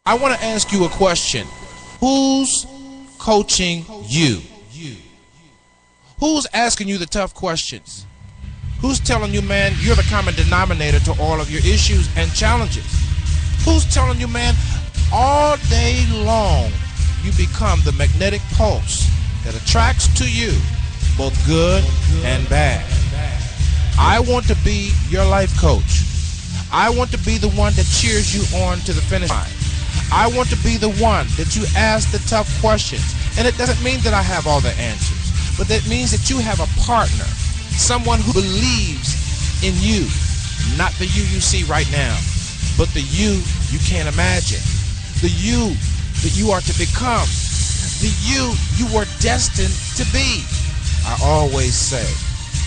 I want to ask you a question. Who's coaching you? Who's asking you the tough questions? Who's telling you, man, you're the common denominator to all of your issues and challenges? Who's telling you, man, all day long you become the magnetic pulse that attracts to you both good and bad? I want to be your life coach. I want to be the one that cheers you on to the finish line. I want to be the one that you ask the tough questions. And it doesn't mean that I have all the answers, but that means that you have a partner, someone who believes in you, not the you see right now, but the you can't imagine, the you that you are to become, the you are destined to be. I always say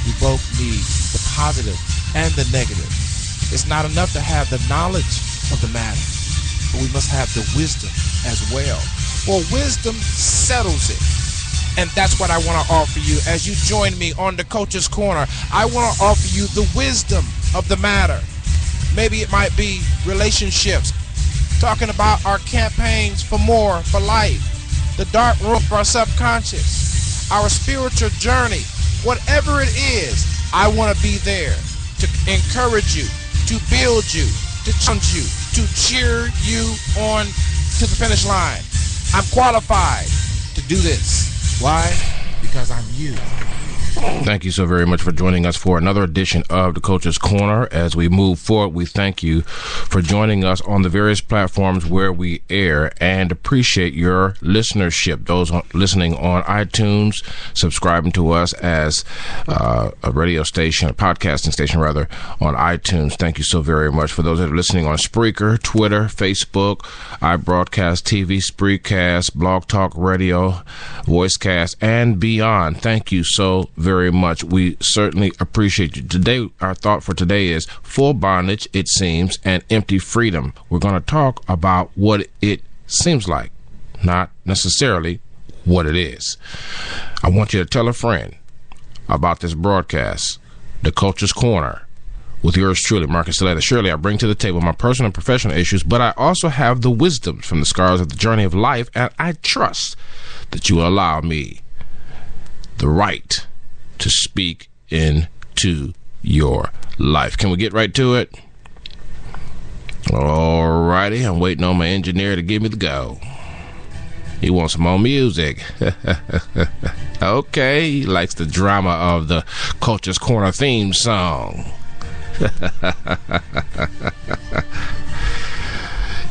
we both need the positive and the negative. It's not enough to have the knowledge of the matter, but we must have the wisdom as well. Well, wisdom settles it. And that's what I want to offer you as you join me on the Coach's Corner. I want to offer you the wisdom of the matter. Maybe it might be relationships, talking about our campaigns for more, for life, the dark room of our subconscious, our spiritual journey. Whatever it is, I want to be there to encourage you, to build you, to challenge you, to cheer you on to the finish line. I'm qualified to do this. Why? Because I'm you. Thank you so very much for joining us for another edition of the Coach's Corner. As we move forward, we thank you for joining us on the various platforms where we air and appreciate your listenership. Those listening on iTunes, subscribing to us as a radio station, a podcasting station rather, on iTunes. Thank you so very much. For those that are listening on Spreaker, Twitter, Facebook, iBroadcast TV, Spreecast, Blog Talk Radio, Voicecast, and beyond. Thank you so very much. We certainly appreciate you. Today, our thought for today is full bondage, it seems, and empty freedom. We're going to talk about what it seems like, not necessarily what it is. I want you to tell a friend about this broadcast, The Coach's Corner, with yours truly, Marcus Saletta. Surely I bring to the table my personal and professional issues, but I also have the wisdoms from the scars of the journey of life, and I trust that you will allow me the right to speak into your life. Can we get right to it? All righty. I'm waiting on my engineer to give me the go. He wants some more music. Okay. He likes the drama of the Coach's Corner theme song.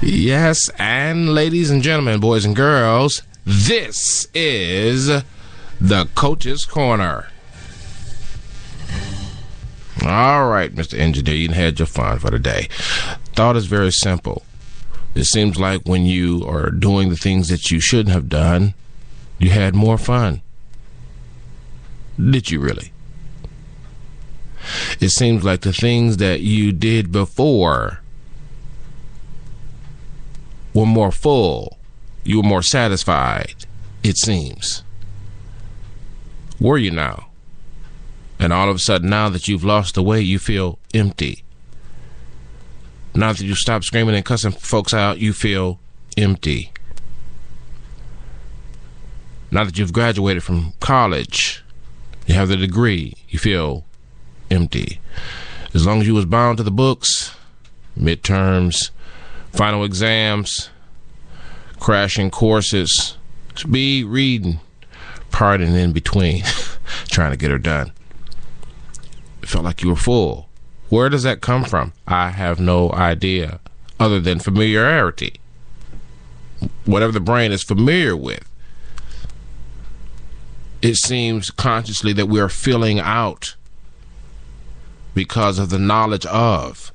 Yes, and ladies and gentlemen, boys and girls, this is the Coach's Corner. All right, Mr. Engineer, you had your fun for the day. Thought is very simple. It seems like when you are doing the things that you shouldn't have done, you had more fun. Did you really? It seems like the things that you did before were more full. You were more satisfied, it seems. Were you now? And all of a sudden, now that you've lost the weight, you feel empty. Now that you stop screaming and cussing folks out, you feel empty. Now that you've graduated from college, you have the degree, you feel empty. As long as you was bound to the books, midterms, final exams, crashing courses, speed reading, partying in between, trying to get her done. It felt like you were full. Where does that come from? I have no idea, other than familiarity. Whatever the brain is familiar with. It seems consciously that we are filling out because of the knowledge of.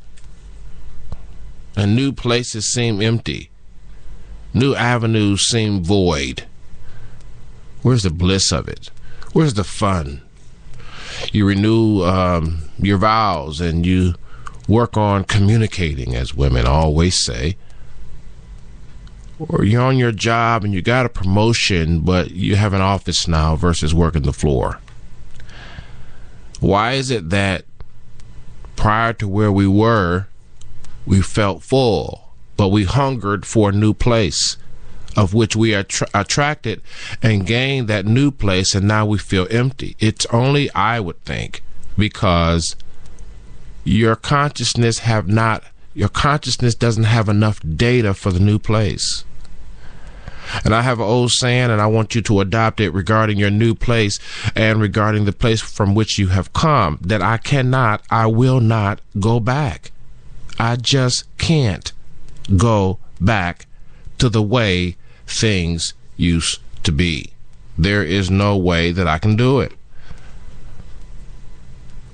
And new places seem empty. New avenues seem void. Where's the bliss of it? Where's the fun? You renew your vows and you work on communicating, as women always say. Or you're on your job and you got a promotion, but you have an office now versus working the floor. Why is it that prior to where we were, we felt full, but we hungered for a new place, of which we are attracted and gained that new place, and now we feel empty. It's only, I would think, because your consciousness doesn't have enough data for the new place. And I have an old saying, and I want you to adopt it regarding your new place and regarding the place from which you have come, that I will not go back. I just can't go back to the way things used to be. There is no way that I can do it.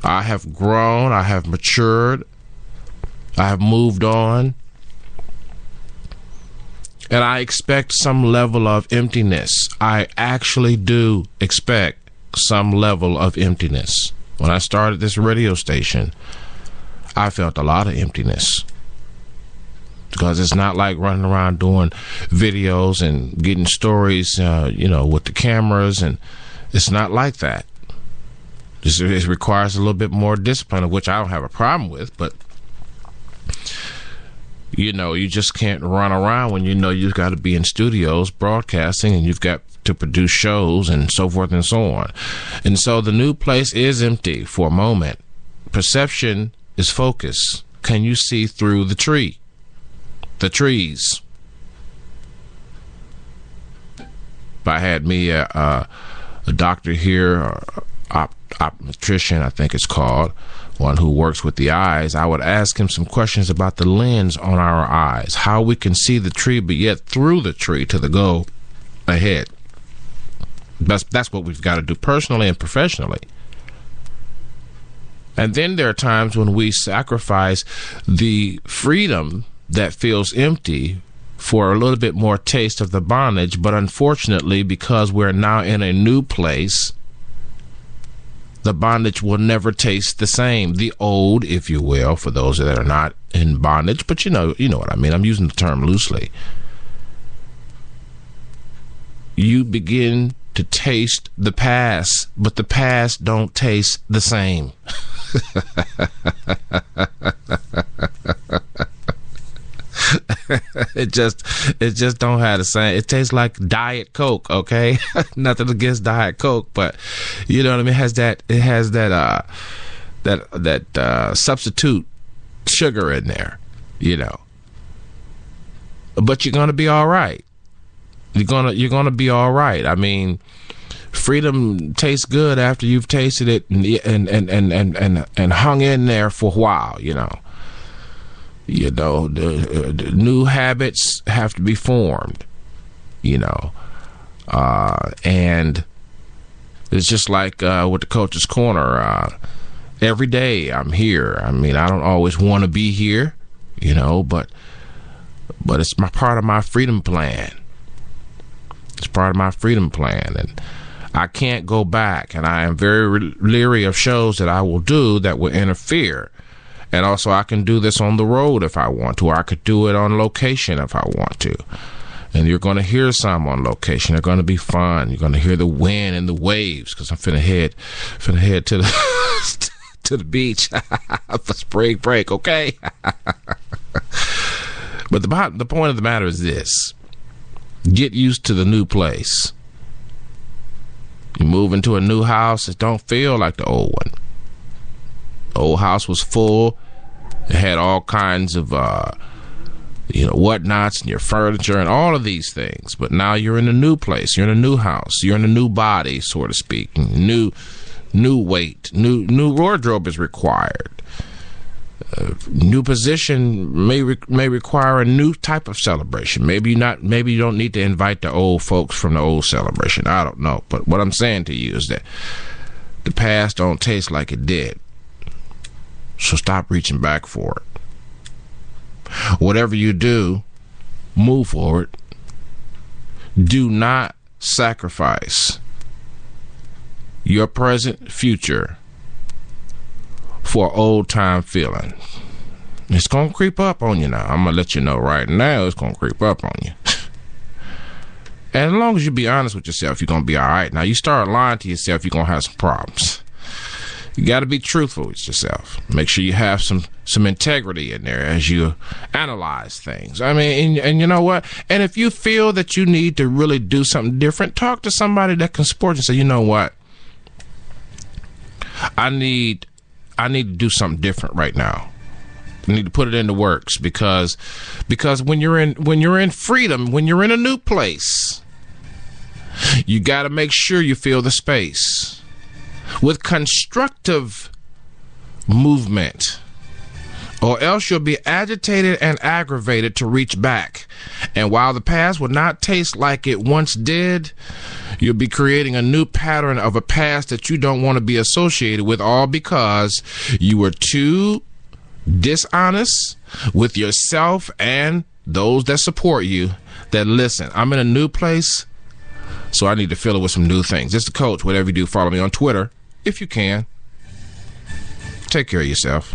I have grown, I have matured, I have moved on, and I expect some level of emptiness. I actually do expect some level of emptiness. When I started this radio station, I felt a lot of emptiness, because it's not like running around doing videos and getting stories, with the cameras, and it's not like that. It requires a little bit more discipline, of which I don't have a problem with, but you just can't run around when you've got to be in studios broadcasting, and you've got to produce shows and so forth and so on. And so the new place is empty for a moment. Perception is focus. Can you see through the trees? If I had me a doctor here, optometrician, I think it's called, one who works with the eyes, I would ask him some questions about the lens on our eyes, how we can see the tree, but yet through the tree to the goal ahead. That's what we've got to do personally and professionally. And then there are times when we sacrifice the freedom that feels empty for a little bit more taste of the bondage, but unfortunately, because we're now in a new place, the bondage will never taste the same. The old, if you will, for those that are not in bondage, but you know what I mean. I'm using the term loosely. You begin to taste the past, but the past don't taste the same. It just don't have the same. It tastes like Diet Coke, okay? Nothing against Diet Coke, but you know what I mean. It has that substitute sugar in there, But you're gonna be all right. You're gonna be all right. I mean, freedom tastes good after you've tasted it and hung in there for a while, the new habits have to be formed, and it's just like with the Coach's Corner. Every day I'm here. I mean, I don't always want to be here, but it's part of my freedom plan. It's part of my freedom plan, and I can't go back, and I am very leery of shows that I will do that will interfere. And also, I can do this on the road if I want to, or I could do it on location if I want to. And you're going to hear some on location. They're going to be fun. You're going to hear the wind and the waves, because I'm finna head to the to the beach for spring break. Okay. But the point of the matter is this: get used to the new place. You move into a new house, it don't feel like the old one. The old house was full. It had all kinds of, whatnots and your furniture and all of these things. But now you're in a new place. You're in a new house. You're in a new body, so to speak. New weight. New wardrobe is required. New position may require a new type of celebration. Maybe you don't need to invite the old folks from the old celebration. I don't know. But what I'm saying to you is that the past don't taste like it did. So stop reaching back for it. Whatever you do, move forward. Do not sacrifice your present future for old time feeling. It's going to creep up on you now. I'm going to let you know right now, it's going to creep up on you. And as long as you be honest with yourself, you're going to be all right. Now, you start lying to yourself, you're going to have some problems. You got to be truthful with yourself. Make sure you have some integrity in there as you analyze things. I mean, and you know what? And if you feel that you need to really do something different, talk to somebody that can support you and say, you know what? I need to do something different right now. I need to put it into works because when you're in freedom, when you're in a new place, you got to make sure you fill the space with constructive movement, or else you'll be agitated and aggravated to reach back. And while the past will not taste like it once did, you'll be creating a new pattern of a past that you don't want to be associated with, all because you were too dishonest with yourself and those that support you. That, listen, I'm in a new place, so I need to fill it with some new things. It's the coach. Whatever you do, follow me on Twitter if you can. Take care of yourself.